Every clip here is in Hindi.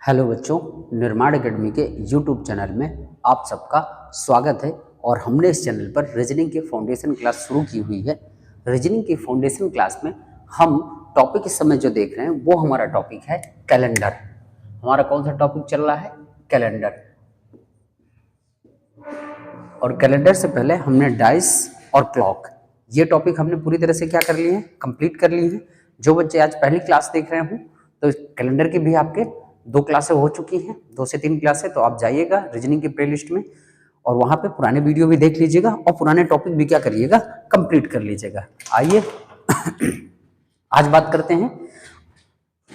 हेलो बच्चों, निर्माण एकेडमी के यूट्यूब चैनल में आप सबका स्वागत है। और हमने इस चैनल पर रीजनिंग की फाउंडेशन क्लास शुरू की हुई है। रीजनिंग की फाउंडेशन क्लास में हम टॉपिक इस समय जो देख रहे हैं वो हमारा टॉपिक है कैलेंडर। हमारा कौन सा टॉपिक चल रहा है? कैलेंडर। और कैलेंडर से पहले हमने डाइस और क्लॉक, ये टॉपिक हमने पूरी तरह से क्या कर लिए हैं? कंप्लीट कर लिए हैं। जो बच्चे आज पहली क्लास देख रहे हो तो कैलेंडर की भी आपके 2 क्लासें हो चुकी हैं, 2 से 3 क्लासें। तो आप जाइएगा रीजनिंग की प्लेलिस्ट में और वहां पे पुराने वीडियो भी देख लीजिएगा और पुराने टॉपिक भी क्या करिएगा? कंप्लीट कर लीजिएगा। आइए आज बात करते हैं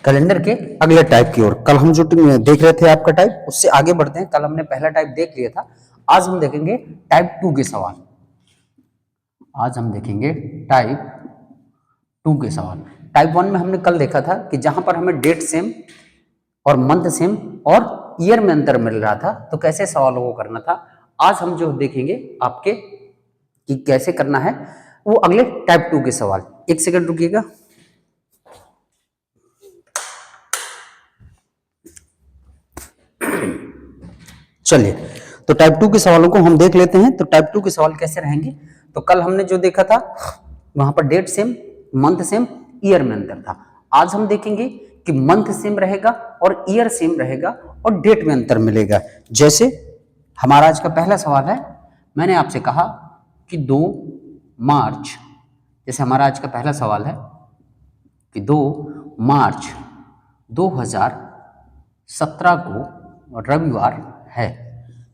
कैलेंडर के अगले टाइप की ओर। कल हम जो देख रहे थे आपका टाइप, उससे आगे बढ़ते हैं। कल हमने पहला टाइप देख लिया था, आज हम देखेंगे टाइप 2 के सवाल। आज हम देखेंगे टाइप 2 के सवाल। टाइप 1 में हमने कल देखा था कि जहां पर हमें डेट सेम और मंथ सेम और ईयर में अंतर मिल रहा था तो कैसे सवालों को करना था। आज हम जो देखेंगे आपके कि कैसे करना है वो अगले टाइप 2 के सवाल। एक सेकंड रुकिएगा। चलिए, तो टाइप 2 के सवालों को हम देख लेते हैं। तो टाइप 2 के सवाल कैसे रहेंगे? तो कल हमने जो देखा था वहां पर date same, month same, year में अंतर था। आज हम देखेंगे कि मंथ सेम रहेगा और ईयर सेम रहेगा और डेट में अंतर मिलेगा। जैसे हमारा आज का पहला सवाल है, मैंने आपसे कहा कि 2 मार्च, जैसे हमारा आज का पहला सवाल है कि 2 मार्च 2017 को रविवार है।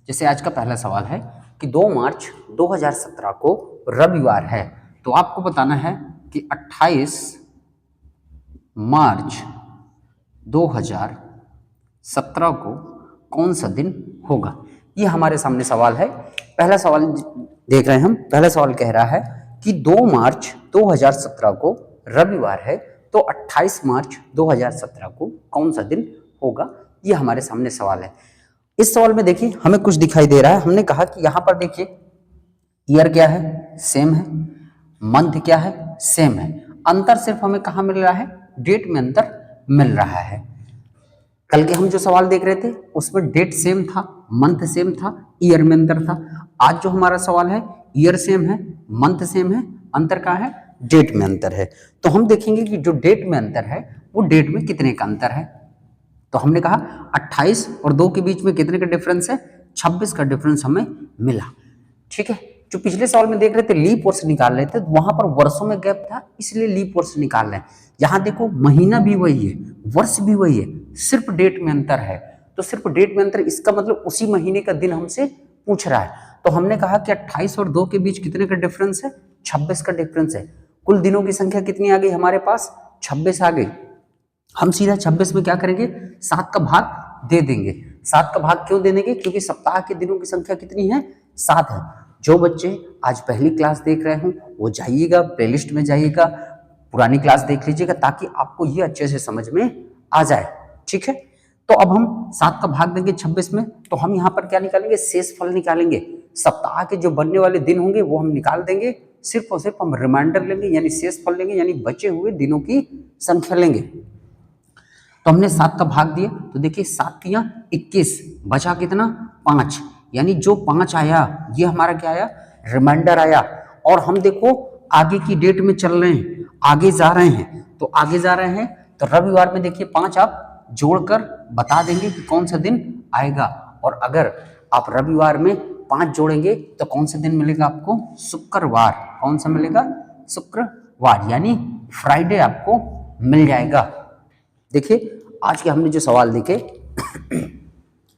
जैसे आज का पहला सवाल है कि 2 मार्च 2017 को रविवार है, तो आपको बताना है कि 28 मार्च 2017 को कौन सा दिन होगा। ये हमारे सामने सवाल है। पहला सवाल देख रहे हैं हम। पहला सवाल कह रहा है कि 2 मार्च 2017 को रविवार है, तो 28 मार्च 2017 को कौन सा दिन होगा। ये हमारे सामने सवाल है। इस सवाल में देखिए हमें कुछ दिखाई दे रहा है। हमने कहा कि यहां पर देखिए ईयर क्या है? सेम है। मंथ क्या है? सेम है। अंतर सिर्फ हमें कहां मिल रहा है? डेट में अंतर मिल रहा है। कल के हम जो सवाल देख रहे थे उसमें डेट सेम था, मंथ सेम था, ईयर में अंतर था। आज जो हमारा सवाल है ईयर सेम है, मंथ सेम है, अंतर का है? डेट में अंतर है। तो हम देखेंगे कि जो डेट में अंतर है वो डेट में कितने का अंतर है। तो हमने कहा 28 और 2 के बीच में कितने का डिफरेंस है? 26 का डिफरेंस हमें मिला। ठीक है। जो पिछले सवाल में देख रहे थे लीप वर्ष निकाल रहे थे, तो वहां पर वर्षों में गैप था, इसलिए लीप वर्ष निकाल रहे हैं। यहां देखो महीना भी वही है, वर्ष भी वही है, सिर्फ डेट में अंतर है। तो सिर्फ डेट में अंतर, इसका मतलब उसी महीने का दिन हमसे पूछ रहा है। तो हमने कहा कि 28 और 2 के बीच कितने का डिफरेंस है? 26 का डिफरेंस है। कुल दिनों की संख्या कितनी आ गई हमारे पास? 26 आ गई। हम सीधा 26 में क्या करेंगे? 7 का भाग दे देंगे। 7 का भाग क्यों दे देंगे? क्योंकि सप्ताह के दिनों की संख्या कितनी है? 7 है। जो बच्चे आज पहली क्लास देख रहे हो वो जाइएगा प्लेलिस्ट में, जाइएगा पुरानी क्लास देख लीजिएगा ताकि आपको ये अच्छे से समझ में आ जाए। ठीक है। तो अब हम 7 का भाग देंगे 26 में, तो हम यहाँ पर क्या निकालेंगे? शेष फल निकालेंगे। सप्ताह के जो बनने वाले दिन होंगे वो हम निकाल देंगे। सिर्फ और सिर्फ हम रिमाइंडर लेंगे, यानी शेष फल लेंगे, यानी बचे हुए दिनों की संख्या लेंगे। तो हमने 7 का भाग दिया, तो देखिए 7 तियां 21, बचा कितना? 5, यानी जो 5 आया ये हमारा क्या आया? रिमाइंडर आया। और हम देखो आगे की डेट में चल रहे हैं, आगे जा रहे हैं, तो आगे जा रहे हैं तो रविवार में देखिए 5 आप जोड़कर बता देंगे कि कौन सा दिन आएगा। और अगर आप रविवार में 5 जोड़ेंगे तो कौन सा दिन मिलेगा आपको? शुक्रवार। कौन सा मिलेगा? शुक्रवार, यानी फ्राइडे आपको मिल जाएगा। देखिए आज के हमने जो सवाल देखे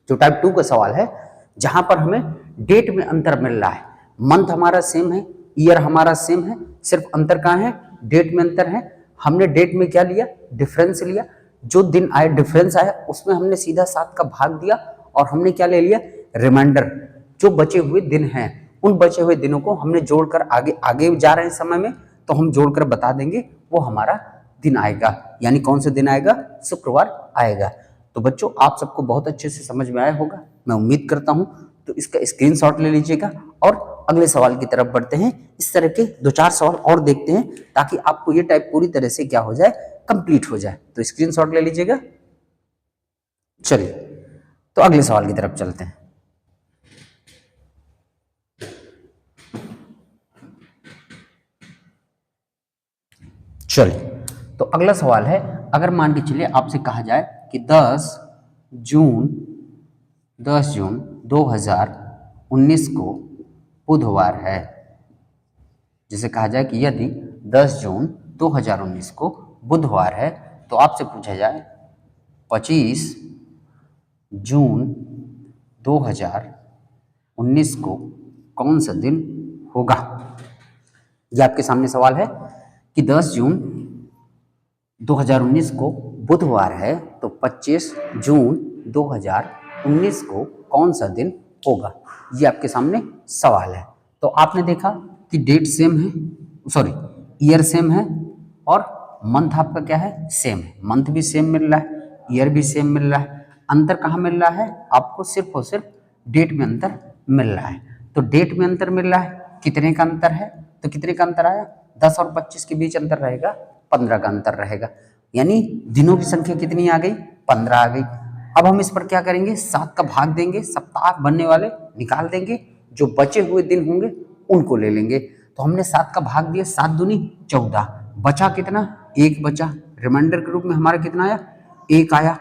जो टाइप 2 का सवाल है, जहां पर हमें डेट में अंतर मिल रहा है। मंथ हमारा सेम है, ईयर हमारा सेम है, सिर्फ अंतर कहाँ है? डेट में अंतर है। हमने डेट में क्या लिया? डिफरेंस लिया। जो दिन आए डिफरेंस आया उसमें हमने सीधा 7 का भाग दिया और हमने क्या ले लिया? रिमाइंडर। जो बचे हुए दिन हैं उन बचे हुए दिनों को हमने जोड़कर आगे आगे जा रहे हैं समय में, तो हम जोड़कर बता देंगे वो हमारा दिन आएगा। यानी कौन सा दिन आएगा? शुक्रवार आएगा। तो बच्चों आप सबको बहुत अच्छे से समझ में आया होगा, मैं उम्मीद करता हूं। तो इसका स्क्रीनशॉट ले लीजिएगा और अगले सवाल की तरफ बढ़ते हैं। इस तरह के 2-4 सवाल और देखते हैं ताकि आपको ये टाइप पूरी तरह से क्या हो जाए? कंप्लीट हो जाए। तो स्क्रीनशॉट ले लीजिएगा। चलिए तो अगले सवाल की तरफ चलते हैं। चलिए तो अगला सवाल है, अगर मान के चलिए आपसे कहा जाए कि 10 जून 2019 को बुधवार है। जिसे कहा जाए कि यदि 10 जून 2019 को बुधवार है तो आपसे पूछा जाए 25 जून 2019 को कौन सा दिन होगा। ये आपके सामने सवाल है कि 10 जून 2019 को बुधवार है तो 25 जून 2019 को कौन सा दिन होगा। ये आपके सामने सवाल है। तो आपने देखा कि डेट सेम है, सॉरी ईयर सेम है, और मंथ आपका क्या है, सेम है। मंथ भी सेम मिल रहा है, ईयर भी सेम मिल रहा है। अंतर कहाँ मिल रहा है आपको, सिर्फ और सिर्फ डेट में अंतर मिल रहा है। तो डेट में अंतर मिल रहा है, कितने का अंतर है, तो कितने का अंतर आया, 10 और 25 के बीच अंतर रहेगा, 15 का अंतर रहेगा। यानी दिनों की संख्या कितनी आ गई, 15 आ गई। अब हम इस पर क्या करेंगे, 7 का भाग देंगे, सप्ताह बनने वाले निकाल देंगे, जो बचे हुए दिन होंगे उनको ले लेंगे। तो हमने 7 का भाग दिया, 7 दूनी 14, बचा कितना, 1 बचा। रिमाइंडर के रूप में हमारा कितना आया, 1 आया।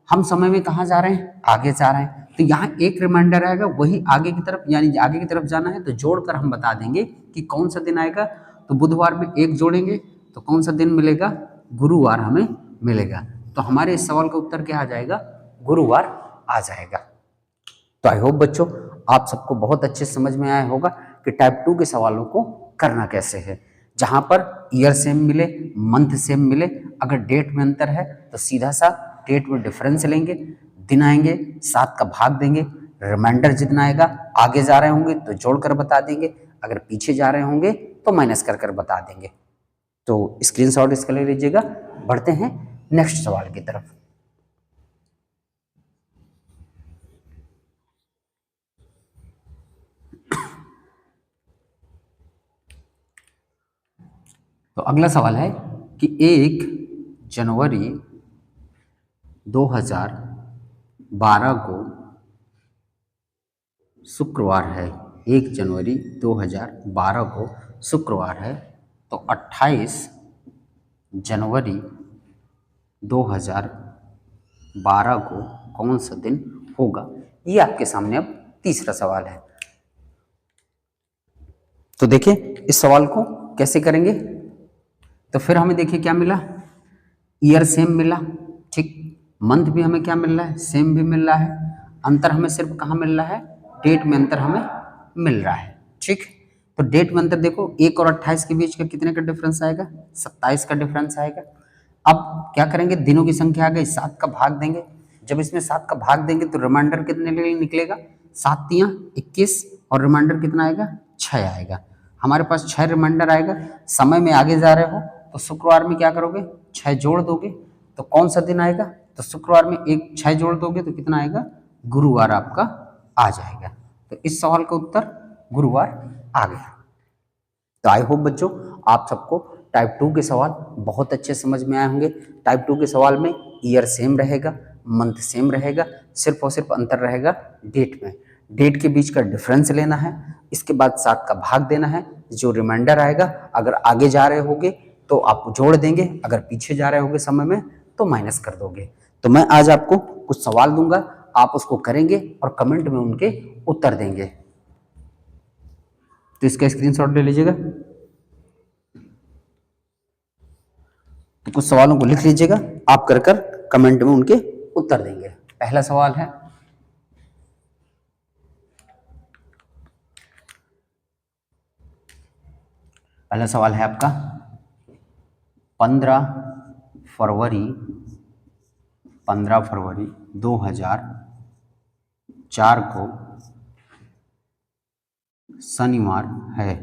हम समय में कहाँ जा रहे हैं, आगे जा रहे हैं, तो यहाँ एक रिमाइंडर आएगा, वही आगे की तरफ, यानी आगे की तरफ जाना है तो जोड़कर हम बता देंगे कि कौन सा दिन आएगा। तो बुधवार में 1 जोड़ेंगे तो कौन सा दिन मिलेगा, गुरुवार हमें मिलेगा। तो हमारे इस सवाल का उत्तर क्या आ जाएगा, गुरुवार आ जाएगा। तो आई होप बच्चों आप सबको बहुत अच्छे समझ में आया होगा कि टाइप 2 के सवालों को करना कैसे है। जहां पर ईयर सेम मिले, मंथ सेम मिले, अगर डेट में अंतर है तो सीधा सा डेट में डिफरेंस लेंगे, दिन आएंगे, 7 का भाग देंगे, रिमाइंडर जितना आएगा, आगे जा रहे होंगे तो जोड़कर बता देंगे, अगर पीछे जा रहे होंगे तो माइनस कर कर बता देंगे। तो स्क्रीनशॉट इसका ले लीजिएगा। बढ़ते हैं नेक्स्ट सवाल की तरफ। तो अगला सवाल है कि 1 जनवरी 2012 को शुक्रवार है। 1 जनवरी 2012 को शुक्रवार है तो 28 जनवरी 2012 को कौन सा दिन होगा। ये आपके सामने अब तीसरा सवाल है। तो देखिए इस सवाल को कैसे करेंगे। तो फिर हमें देखिए क्या मिला, ईयर सेम मिला, ठीक, मंथ भी हमें क्या मिल रहा है, सेम भी मिल रहा है। अंतर हमें सिर्फ कहाँ मिल रहा है, डेट में अंतर हमें मिल रहा है, ठीक। तो डेट में अंतर देखो, 1 और 28 के बीच का कितने का डिफरेंस आएगा, 27 का डिफरेंस आएगा। अब क्या करेंगे, दिनों की संख्या आ गई, 7 का भाग देंगे। जब इसमें 7 का भाग देंगे तो रिमाइंडर कितने निकलेगा, 7 तियां 21, और रिमाइंडर कितना आएगा, 6 आएगा। हमारे पास 6 रिमाइंडर आएगा। समय में आगे जा रहे हो तो शुक्रवार में क्या करोगे, 6 जोड़ दोगे तो कौन सा दिन आएगा, तो शुक्रवार में 6 जोड़ दोगे तो कितना आएगा, गुरुवार आपका आ जाएगा। तो इस सवाल का उत्तर गुरुवार आ गया। तो आई होप बच्चों आप सबको टाइप 2 के सवाल बहुत अच्छे समझ में आए होंगे। टाइप 2 के सवाल में ईयर सेम रहेगा, मंथ सेम रहेगा, सिर्फ और सिर्फ अंतर रहेगा डेट में। डेट के बीच का डिफरेंस लेना है, इसके बाद 7 का भाग देना है, जो रिमाइंडर आएगा अगर आगे जा रहे होगे तो आप जोड़ देंगे, अगर पीछे जा रहे होगे समय में तो माइनस कर दोगे। तो मैं आज आपको कुछ सवाल दूंगा, आप उसको करेंगे और कमेंट में उनके उत्तर देंगे। तो इसका स्क्रीनशॉट ले लीजिएगा। तो कुछ सवालों को लिख लीजिएगा, आप कर कर कमेंट में उनके उत्तर देंगे। पहला सवाल है, आपका 15 फरवरी 2004 को शनिवार है।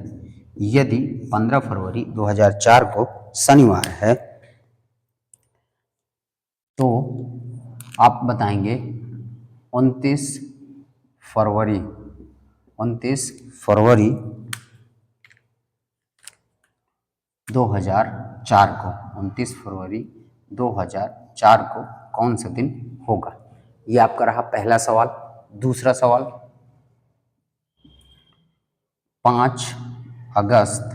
यदि 15 फरवरी 2004 को शनिवार है तो आप बताएंगे 29 फरवरी 2004 को 29 फरवरी 2004 को कौन सा दिन होगा। ये आपका रहा पहला सवाल। दूसरा सवाल, 5 अगस्त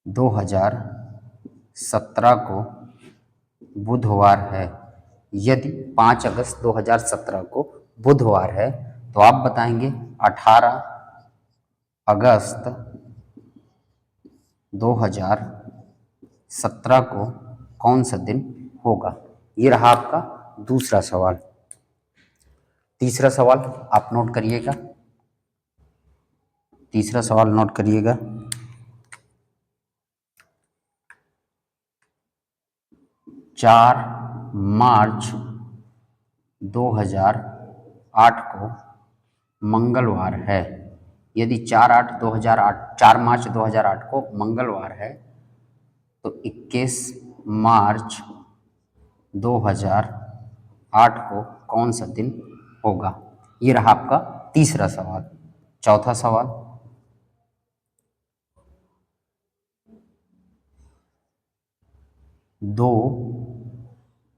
2017 को बुधवार है। यदि 5 अगस्त 2017 को बुधवार है तो आप बताएंगे 18 अगस्त 2017 को कौन सा दिन होगा। ये रहा आपका दूसरा सवाल। तीसरा सवाल आप नोट करिएगा। तीसरा सवाल नोट करिएगा। 4 मार्च 2008 को मंगलवार है। यदि 4 मार्च 2008 को मंगलवार है तो 21 मार्च 2008 को कौन सा दिन होगा। ये रहा आपका तीसरा सवाल। चौथा सवाल, 2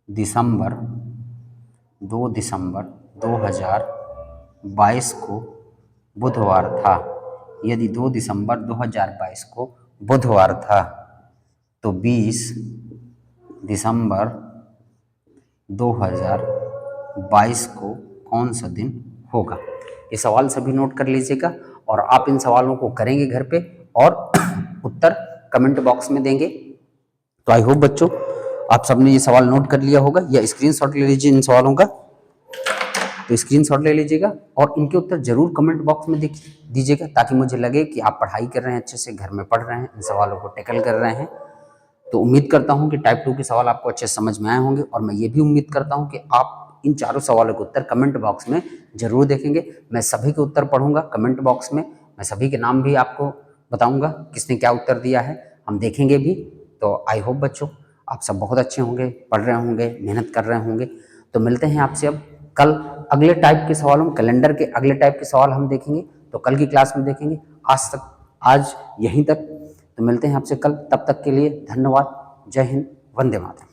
दिसंबर 2022 को बुधवार था। यदि 2 दिसंबर 2022 को बुधवार था तो 20 दिसंबर 2022 को कौन सा दिन होगा। ये सवाल सभी नोट कर लीजिएगा और आप इन सवालों को करेंगे घर पे और उत्तर कमेंट बॉक्स में देंगे। तो आई होप बच्चों आप सबने ये सवाल नोट कर लिया होगा या स्क्रीनशॉट ले लीजिए इन सवालों का। तो स्क्रीनशॉट ले लीजिएगा और इनके उत्तर जरूर कमेंट बॉक्स में दीजिएगा ताकि मुझे लगे कि आप पढ़ाई कर रहे हैं, अच्छे से घर में पढ़ रहे हैं, इन सवालों को टैकल कर रहे हैं। तो उम्मीद करता हूं कि टाइप 2 के सवाल आपको अच्छे समझ में आए होंगे और मैं ये भी उम्मीद करता हूं कि आप इन चारों सवालों के उत्तर कमेंट बॉक्स में जरूर देखेंगे। मैं सभी के उत्तर पढ़ूंगा कमेंट बॉक्स में, मैं सभी के नाम भी आपको बताऊंगा किसने क्या उत्तर दिया है, हम देखेंगे भी। तो आई होप बच्चों आप सब बहुत अच्छे होंगे, पढ़ रहे होंगे, मेहनत कर रहे होंगे। तो मिलते हैं आपसे अब कल अगले टाइप के सवालों में, कैलेंडर के अगले टाइप के सवाल हम देखेंगे। तो कल की क्लास में देखेंगे। आज यहीं तक। तो मिलते हैं आपसे कल, तब तक के लिए धन्यवाद। जय हिंद, वंदे मातरम।